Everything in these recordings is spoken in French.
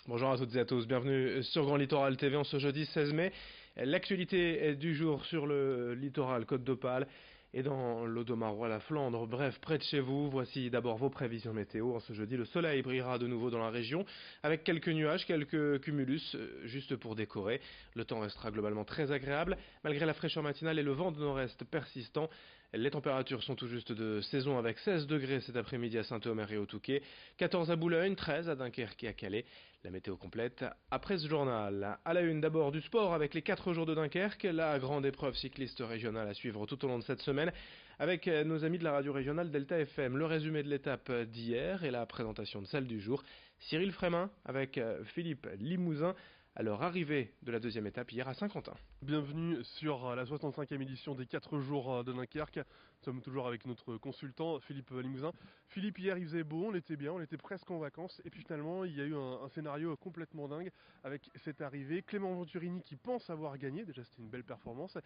Bonjour à toutes et à tous, bienvenue sur Grand Littoral TV en ce jeudi 16 mai. L'actualité du jour sur le littoral Côte d'Opale et dans l'Audomarois, la Flandre, bref, près de chez vous. Voici d'abord vos prévisions météo. En ce jeudi, le soleil brillera de nouveau dans la région avec quelques nuages, quelques cumulus, juste pour décorer. Le temps restera globalement très agréable malgré la fraîcheur matinale et le vent de nord-est persistant. Les températures sont tout juste de saison avec 16 degrés cet après-midi à Saint-Omer et au Touquet, 14 à Boulogne, 13 à Dunkerque et à Calais. La météo complète après ce journal. À la une d'abord du sport avec les 4 jours de Dunkerque, la grande épreuve cycliste régionale à suivre tout au long de cette semaine avec nos amis de la radio régionale Delta FM. Le résumé de l'étape d'hier et la présentation de celle du jour. Cyril Frémin avec Philippe Limousin à leur arrivée de la deuxième étape hier à Saint-Quentin. Bienvenue sur la 65e édition des 4 jours de Dunkerque. Nous sommes toujours avec notre consultant Philippe Limousin. Philippe, hier il faisait beau, on était bien, on était presque en vacances et puis finalement il y a eu un scénario complètement dingue avec cette arrivée. Clément Venturini qui pense avoir gagné, déjà c'était une belle performance,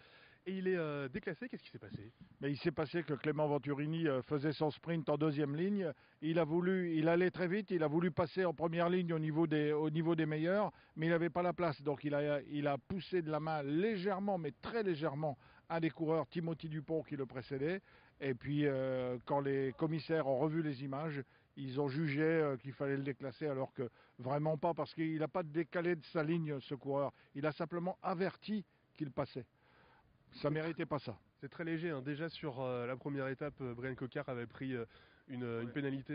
et il est déclassé. Qu'est-ce qui s'est passé? Mais il s'est passé que Clément Venturini faisait son sprint en deuxième ligne. Il allait très vite, il a voulu passer en première ligne au niveau des meilleurs, mais il n'avait pas la place. Donc il a poussé de la main légèrement, mais très légèrement, un des coureurs, Timothy Dupont, qui le précédait. Et puis quand les commissaires ont revu les images, ils ont jugé qu'il fallait le déclasser, alors que vraiment pas, parce qu'il n'a pas décalé de sa ligne, ce coureur. Il a simplement averti qu'il passait. Ça méritait pas ça. C'est très léger, hein. Déjà sur la première étape, Brian Cocard avait pris une pénalité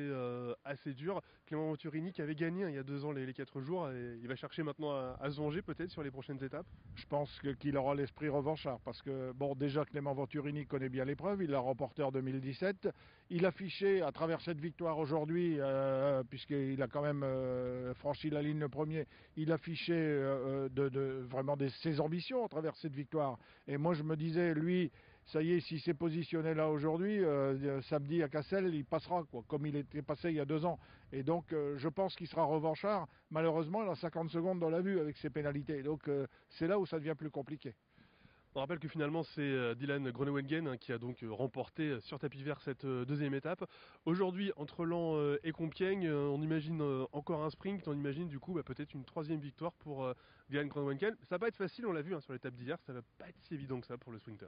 assez dure. Clément Venturini qui avait gagné, hein, il y a 2 ans les 4 jours, et il va chercher maintenant à se venger peut-être sur les prochaines étapes. Je pense qu'il aura l'esprit revanchard parce que, bon, déjà Clément Venturini connaît bien l'épreuve, il l'a remporté en 2017. Il affichait à travers cette victoire aujourd'hui, puisqu'il a quand même franchi la ligne le premier, il affichait vraiment ses ambitions à travers cette victoire. Et moi je me disais, lui, ça y est, s'il s'est positionné là aujourd'hui, samedi à Cassel, il passera, quoi, comme il était passé il y a 2 ans. Et donc, je pense qu'il sera revanchard. Malheureusement, il a 50 secondes dans la vue avec ses pénalités. Donc, c'est là où ça devient plus compliqué. On rappelle que finalement c'est Dylan Groenewegen, hein, qui a donc remporté sur tapis vert cette deuxième étape. Aujourd'hui, entre Laon et Compiègne, on imagine encore un sprint, on imagine du coup peut-être une troisième victoire pour Dylan Groenewegen. Ça va pas être facile, on l'a vu, hein, sur l'étape d'hier, ça va pas être si évident que ça pour le sprinter.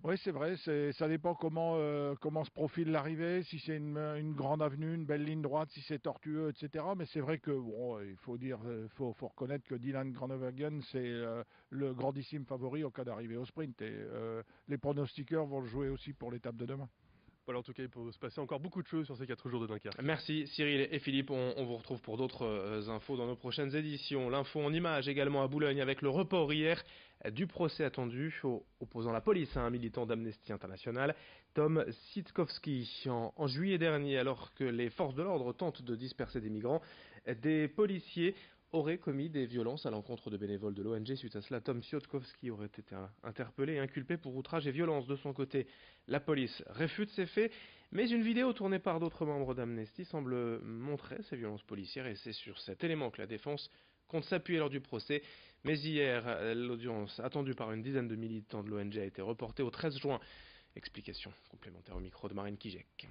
Oui, c'est vrai, ça dépend comment se profile l'arrivée, si c'est une grande avenue, une belle ligne droite, si c'est tortueux, etc. Mais c'est vrai que, bon, il faut reconnaître que Dylan Groenewegen, c'est le grandissime favori au cas d'arrivée au sprint. Et les pronostiqueurs vont le jouer aussi pour l'étape de demain. Voilà, en tout cas, il peut se passer encore beaucoup de choses sur ces 4 jours de Dunkerque. Merci Cyril et Philippe, on vous retrouve pour d'autres infos dans nos prochaines éditions. L'info en images également à Boulogne avec le report hier du procès attendu opposant la police à un militant d'Amnesty International, Tom Sitkowski. En juillet dernier, alors que les forces de l'ordre tentent de disperser des migrants, des policiers auraient commis des violences à l'encontre de bénévoles de l'ONG. Suite à cela, Tom Sitkowski aurait été interpellé et inculpé pour outrage et violence. De son côté, la police réfute ces faits, mais une vidéo tournée par d'autres membres d'Amnesty semble montrer ces violences policières, et c'est sur cet élément que la défense compte s'appuyer lors du procès. Mais hier, l'audience attendue par une dizaine de militants de l'ONG a été reportée au 13 juin. Explication complémentaire au micro de Marine Kijek.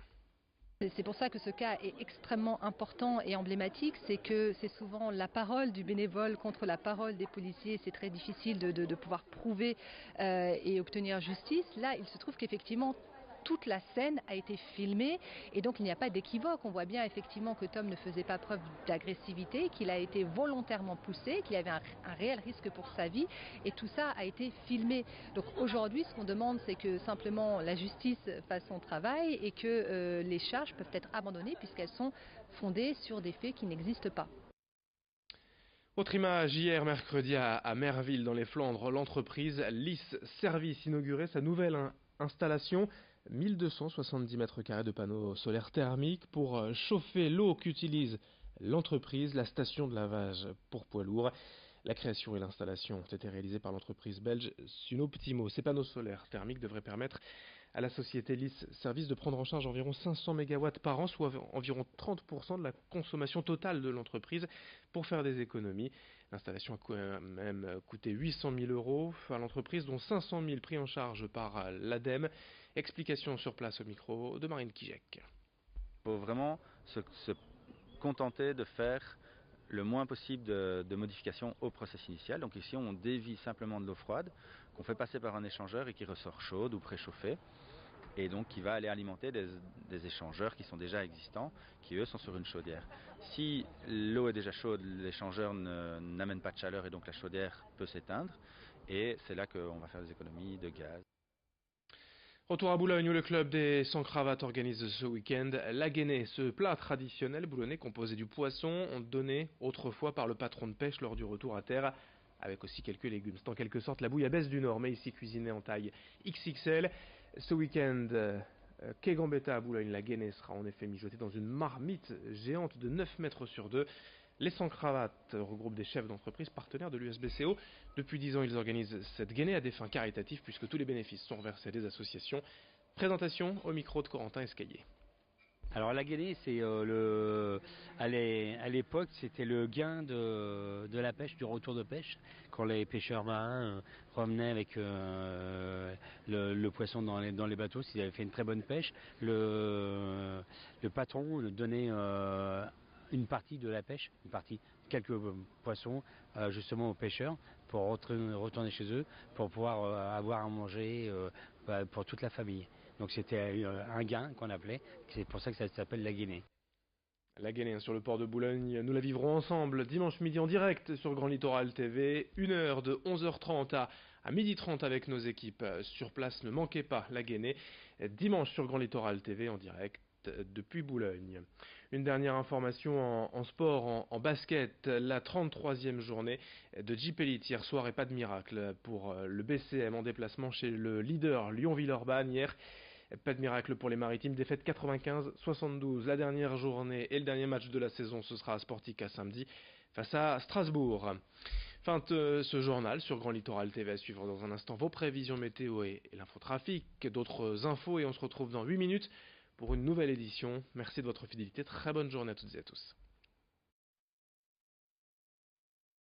C'est pour ça que ce cas est extrêmement important et emblématique, c'est que c'est souvent la parole du bénévole contre la parole des policiers. C'est très difficile de pouvoir prouver et obtenir justice. Là, il se trouve qu'effectivement, toute la scène a été filmée et donc il n'y a pas d'équivoque. On voit bien effectivement que Tom ne faisait pas preuve d'agressivité, qu'il a été volontairement poussé, qu'il y avait un réel risque pour sa vie, et tout ça a été filmé. Donc aujourd'hui, ce qu'on demande, c'est que simplement la justice fasse son travail et que les charges peuvent être abandonnées puisqu'elles sont fondées sur des faits qui n'existent pas. Autre image, hier mercredi à Merville dans les Flandres, l'entreprise Lys Service inaugurait sa nouvelle installation, 1270 mètres carrés de panneaux solaires thermiques pour chauffer l'eau qu'utilise l'entreprise, la station de lavage pour poids lourds. La création et l'installation ont été réalisées par l'entreprise belge Sunoptimo. Ces panneaux solaires thermiques devraient permettre à la société Lys Service de prendre en charge environ 500 MW par an, soit environ 30% de la consommation totale de l'entreprise, pour faire des économies. L'installation a quand même coûté 800 000 € à l'entreprise, dont 500 000 pris en charge par l'ADEME. Explication sur place au micro de Marine Kijek. Il faut vraiment se contenter de faire le moins possible de modifications au process initial. Donc ici on dévie simplement de l'eau froide qu'on fait passer par un échangeur et qui ressort chaude ou préchauffée, et donc qui va aller alimenter des échangeurs qui sont déjà existants, qui eux sont sur une chaudière. Si l'eau est déjà chaude, l'échangeur n'amène pas de chaleur et donc la chaudière peut s'éteindre, et c'est là qu'on va faire des économies de gaz. Retour à Boulogne où le club des sans cravates organise ce week-end la guénée, ce plat traditionnel boulonnais composé du poisson, donné autrefois par le patron de pêche lors du retour à terre, avec aussi quelques légumes. C'est en quelque sorte la bouillabaisse du Nord, mais ici cuisinée en taille XXL. Ce week-end, quai Gambetta à Boulogne, la guénée sera en effet mijotée dans une marmite géante de 9 mètres sur 2. Les sans-cravates regroupent des chefs d'entreprise partenaires de l'USBCO. Depuis 10 ans, ils organisent cette guénée à des fins caritatives puisque tous les bénéfices sont reversés à des associations. Présentation au micro de Corentin Escaillé. Alors la guénée, c'est à l'époque, c'était le gain de la pêche, du retour de pêche, quand les pêcheurs marins revenaient avec le poisson dans les bateaux, s'ils avaient fait une très bonne pêche, le patron donnait une partie de la pêche, quelques poissons justement aux pêcheurs pour retourner chez eux, pour pouvoir avoir à manger pour toute la famille. Donc c'était un gain qu'on appelait, c'est pour ça que ça s'appelle la guénée. La guénée sur le port de Boulogne, nous la vivrons ensemble dimanche midi en direct sur Grand Littoral TV, 1h de 11h30 à 12h30 avec nos équipes sur place. Ne manquez pas la guénée, dimanche sur Grand Littoral TV en direct depuis Boulogne. Une dernière information en sport, en basket, la 33e journée de Jeep Elite hier soir et pas de miracle pour le BCM en déplacement chez le leader Lyon-Villeurbanne hier. Pas de miracle pour les Maritimes, défaite 95-72. La dernière journée et le dernier match de la saison, ce sera à Sportica samedi face à Strasbourg. Fin de ce journal sur Grand Littoral TV à suivre dans un instant vos prévisions météo et l'infotrafic, d'autres infos et on se retrouve dans 8 minutes pour une nouvelle édition. Merci de votre fidélité, très bonne journée à toutes et à tous.